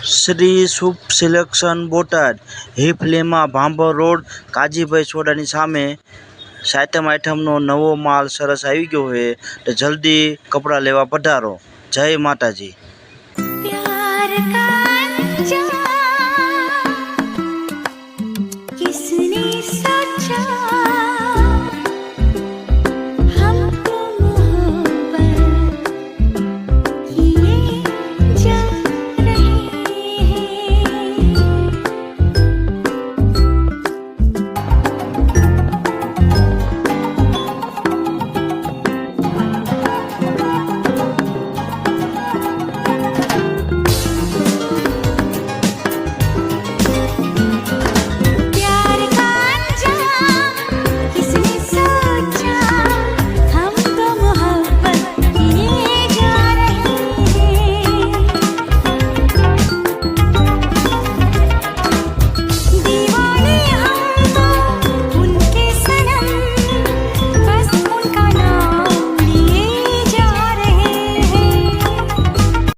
શ્રી શુભ selection Botad હિફલીમાં ભાંભર road કાજીભાઈ સોડાની સામે સાતમ આઠમનો નવો માલ સરસ આવી ગયો છે તો જલ્દી કપડાં લેવા પધારો। જય માતાજી।